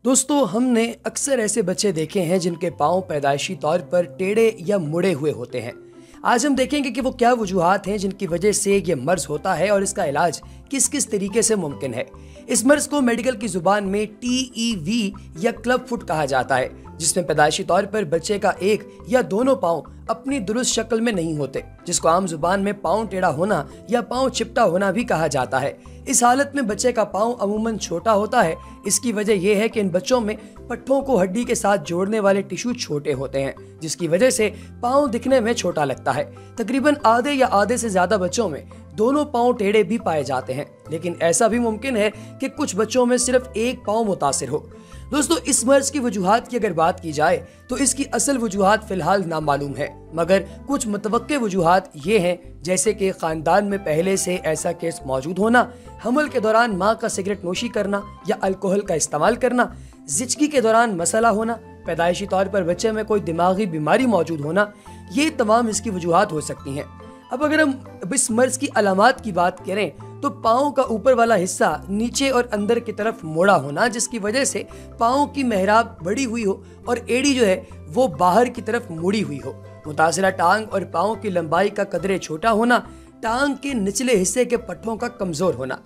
दोस्तों, हमने अक्सर ऐसे बच्चे देखे हैं जिनके पांव पैदाइशी तौर पर टेढ़े या मुड़े हुए होते हैं। आज हम देखेंगे कि वो क्या वजूहात हैं जिनकी वजह से ये मर्ज होता है और इसका इलाज किस किस तरीके से मुमकिन है। इस मर्ज को मेडिकल की जुबान में TEV या क्लब फुट कहा जाता है, जिसमें पैदाइशी तौर पर बच्चे का एक या दोनों पांव अपनी दुरुस्त शक्ल में नहीं होते, जिसको आम जुबान में पांव टेढ़ा होना या पांव चिपटा होना भी कहा जाता है। इस हालत में बच्चे का पांव अमूमन छोटा होता है। इसकी वजह यह है कि इन बच्चों में पट्टों को हड्डी के साथ जोड़ने वाले टिश्यू छोटे होते हैं, जिसकी वजह से पांव दिखने में छोटा लगता है। तकरीबन आधे या आधे से ज्यादा बच्चों में दोनों पांव टेढ़े भी पाए जाते हैं, लेकिन ऐसा भी मुमकिन है कि कुछ बच्चों में सिर्फ एक पांव मुतासिर हो। दोस्तों, इस मर्ज की वजूहात की अगर बात की जाए तो इसकी असल वजूहात फिलहाल नामालूम है, मगर कुछ मुतवक्के वजूहात ये हैं, जैसे कि खानदान में पहले से ऐसा केस मौजूद होना, हमल के दौरान माँ का सिगरेट नोशी करना या अल्कोहल का इस्तेमाल करना, जिचकी के दौरान मसला होना, पैदाइशी तौर पर बच्चे में कोई दिमागी बीमारी मौजूद होना, ये तमाम इसकी वजूहात हो सकती हैं। अब अगर हम इस मर्ज की अलामात की बात करें तो पाँव का ऊपर वाला हिस्सा नीचे और अंदर की तरफ मोड़ा होना, जिसकी वजह से पाँव की मेहराब बड़ी हुई हो और एड़ी जो है वो बाहर की तरफ मुड़ी हुई हो। मुतासिरा टांग और पाँव की लंबाई का कदरे छोटा होना, टांग के निचले हिस्से के पट्टों का कमजोर होना।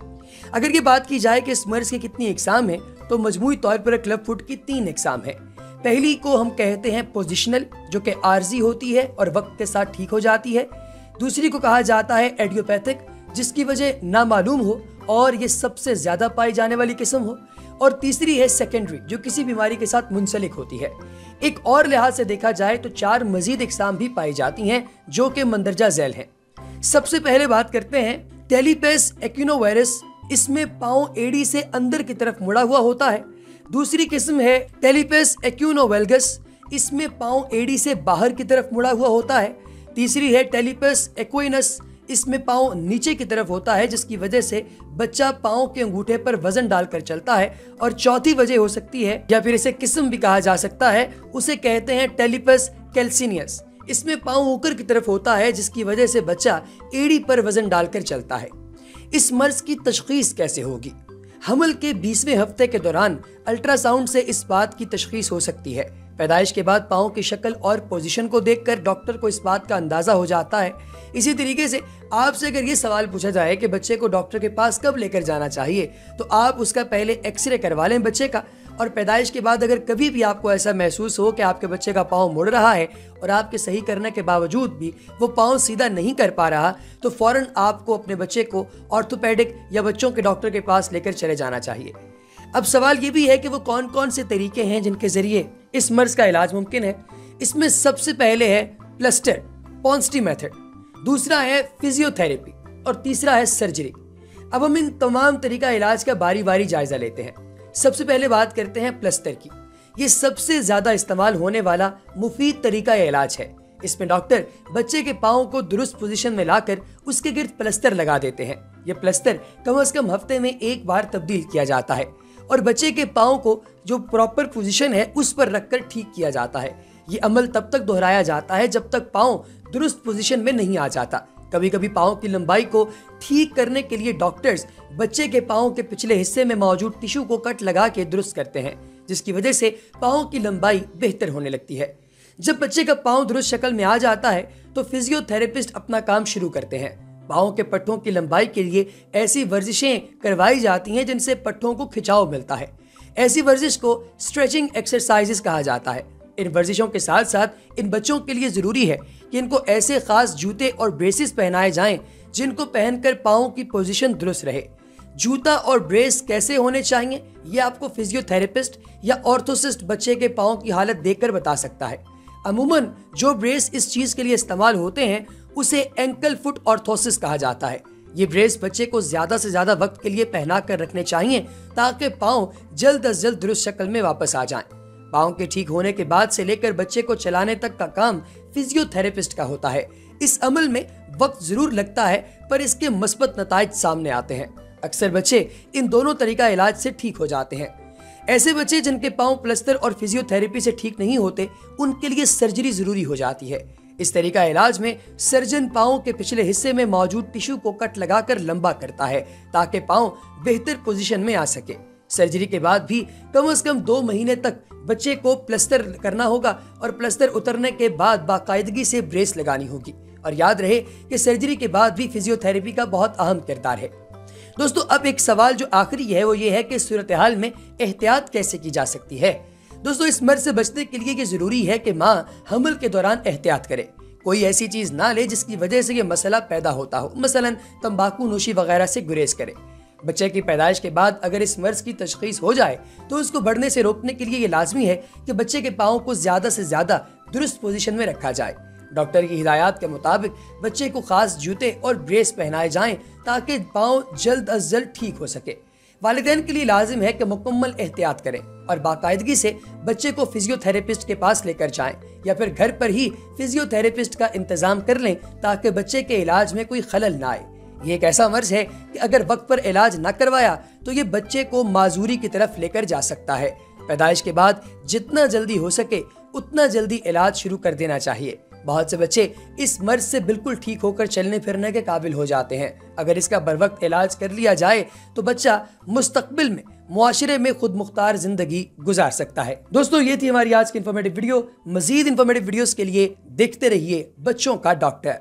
अगर ये बात की जाए कि इस मर्ज की कितनी इकसाम है तो मजमूई तौर पर क्लब फुट की 3 इकसाम है। पहली को हम कहते हैं पोजिशनल, जो कि आर्जी होती है और वक्त के साथ ठीक हो जाती है। दूसरी को कहा जाता है एडियोपैथिक, जिसकी वजह नामालूम हो और ये सबसे ज्यादा पाई जाने वाली किस्म हो। और तीसरी है सेकेंडरी, जो किसी बीमारी के साथ मुंसलिक होती है। एक और लिहाज से देखा जाए तो 4 मजीद इकसाम भी पाई जाती हैं, जो कि मंदरजा झैल हैं। सबसे पहले बात करते हैं टेलीपेस एक्यूनोवायरस। इसमें पाँव एड़ी से अंदर की तरफ मुड़ा हुआ होता है। दूसरी किस्म है टेलीपेस एक्यूनोवेल्गस। इसमें पाँव एड़ी से बाहर की तरफ मुड़ा हुआ होता है। तीसरी है टेलीपेस एक्विनस। इसमें पाँव नीचे की तरफ होता है, जिसकी वजह से बच्चा पाँव के अंगूठे पर वजन डालकर चलता है। और चौथी वजह हो सकती है, या फिर इसे किस्म भी कहा जा सकता है, उसे कहते हैं टेलीपेस कैल्सिनियस। इसमें पाँव ऊपर की तरफ होता है, जिसकी वजह से बच्चा एड़ी पर वजन डालकर चलता है। इस मर्ज की तशखीस कैसे होगी? हमल के 20वें हफ्ते के दौरान अल्ट्रासाउंड से इस बात की तशखीस हो सकती है। पैदाइश के बाद पाँव की शक्ल और पोजीशन को देखकर डॉक्टर को इस बात का अंदाजा हो जाता है। इसी तरीके से आपसे अगर ये सवाल पूछा जाए कि बच्चे को डॉक्टर के पास कब लेकर जाना चाहिए, तो आप उसका पहले एक्सरे करवा लें बच्चे का। और पैदाइश के बाद अगर कभी भी आपको ऐसा महसूस हो कि आपके बच्चे का पाँव मुड़ रहा है और आपके सही करने के बावजूद भी वो पाँव सीधा नहीं कर पा रहा, तो फौरन आपको अपने बच्चे को ऑर्थोपेडिक या बच्चों के डॉक्टर के पास लेकर चले जाना चाहिए। अब सवाल ये भी है कि वो कौन कौन से तरीके हैं जिनके जरिए इस मर्ज का इलाज मुमकिन है। इसमें सबसे पहले है प्लास्टर, पॉन्स्टी मेथड। दूसरा है फिजियोथेरेपी और तीसरा है सर्जरी। अब हम इन तमाम तरीका इलाज का बारी बारी जायजा लेते हैं। सबसे पहले बात करते हैं प्लास्टर की। ये सबसे ज्यादा इस्तेमाल होने वाला मुफीद तरीका इलाज है। इसमें डॉक्टर बच्चे के पाँव को दुरुस्त पोजीशन में लाकर उसके गिर्द प्लास्टर लगा देते हैं। ये प्लास्टर कम से कम हफ्ते में एक बार तब्दील किया जाता है और बच्चे के पाँव को जो प्रॉपर पोजीशन है उस पर रखकर ठीक किया जाता है। ये अमल तब तक दोहराया जाता है जब तक पाँव दुरुस्त पोजीशन में नहीं आ जाता। कभी कभी पाँव की लंबाई को ठीक करने के लिए डॉक्टर्स बच्चे के पाँव के पिछले हिस्से में मौजूद टिश्यू को कट लगा के दुरुस्त करते हैं, जिसकी वजह से पाँव की लंबाई बेहतर होने लगती है। जब बच्चे का पाँव दुरुस्त शक्ल में आ जाता है तो फिजियोथेरेपिस्ट अपना काम शुरू करते हैं। पाँव के पट्टों की लंबाई के लिए ऐसी वर्जिशें करवाई जाती हैं जिनसे पट्टों को खिंचाव मिलता है। ऐसी वर्जिश को स्ट्रेचिंग एक्सरसाइजेस कहा जाता है। इन वर्जिशों के साथ साथ इन बच्चों के लिए जरूरी है कि इनको ऐसे खास जूते और ब्रेसेस पहनाए जाएं जिनको पहनकर पाँव की पोजीशन दुरुस्त रहे। जूता और ब्रेस कैसे होने चाहिए ये आपको फिजियोथेरेपिस्ट या ऑर्थोसिस्ट बच्चे के पाँव की हालत देखकर बता सकता है। अमूमन जो ब्रेस इस चीज के लिए इस्तेमाल होते हैं उसे एंकल फुट ऑर्थोसिस कहा जाता है। ये ब्रेस बच्चे को ज्यादा से ज्यादा वक्त के लिए पहना कर रखने चाहिए ताकि पाँव जल्द अज जल्द दुरुस्त शक्ल में वापस आ जाएं। पाँव के ठीक होने के बाद से लेकर बच्चे को चलाने तक का काम फिजियोथेरेपिस्ट का होता है। इस अमल में वक्त जरूर लगता है, पर इसके मस्बत नताइज सामने आते हैं। अक्सर बच्चे इन दोनों तरीका इलाज से ठीक हो जाते हैं। ऐसे बच्चे जिनके पाँव प्लास्टर और फिजियोथेरेपी से ठीक नहीं होते, उनके लिए सर्जरी जरूरी हो जाती है। इस तरीका इलाज में सर्जन पाँव के पिछले हिस्से में मौजूद टिश्यू को कट लगाकर लंबा करता है ताकि पाँव बेहतर पोजीशन में आ सके। सर्जरी के बाद भी कम से कम 2 महीने तक बच्चे को प्लास्टर करना होगा और प्लास्टर उतरने के बाद बाकायदगी से ब्रेस लगानी होगी। और याद रहे कि सर्जरी के बाद भी फिजियोथेरेपी का बहुत अहम किरदार है। दोस्तों, अब एक सवाल जो आखिरी है वो ये है कि सूरत हाल में एहतियात कैसे की जा सकती है। दोस्तों, इस मर्ज से बचने के लिए ये जरूरी है कि माँ हमल के दौरान एहतियात करे, कोई ऐसी चीज ना ले जिसकी वजह से ये मसला पैदा होता हो, मसलन तंबाकू नोशी वगैरह से गुरेज करे। बच्चे की पैदाइश के बाद अगर इस मर्ज की तशखीस हो जाए तो उसको बढ़ने से रोकने के लिए ये लाजमी है कि बच्चे के पाँव को ज्यादा से ज्यादा दुरुस्त पोजीशन में रखा जाए। डॉक्टर की हिदायत के मुताबिक बच्चे को खास जूते और ब्रेस पहनाए जाएं ताकि पाँव जल्द अज जल्द ठीक हो सके। वालिदैन के लिए लाजिम है कि मुकम्मल एहतियात करें और बाकायदगी से बच्चे को फिजियोथेरेपिस्ट के पास लेकर जाएं या फिर घर पर ही फिजियोथेरेपिस्ट का इंतजाम कर लें ताकि बच्चे के इलाज में कोई खलल ना आए। ये एक ऐसा मर्ज है कि अगर वक्त पर इलाज न करवाया तो ये बच्चे को माजूरी की तरफ लेकर जा सकता है। पैदाइश के बाद जितना जल्दी हो सके उतना जल्दी इलाज शुरू कर देना चाहिए। बहुत से बच्चे इस मर्ज से बिल्कुल ठीक होकर चलने फिरने के काबिल हो जाते हैं। अगर इसका बरवक्त इलाज कर लिया जाए तो बच्चा मुस्तकबिल में मुआशरे में खुद मुख्तार जिंदगी गुजार सकता है। दोस्तों, ये थी हमारी आज की इन्फॉर्मेटिव वीडियो। मजीद इन्फॉर्मेटिव वीडियोस के लिए देखते रहिए बच्चों का डॉक्टर।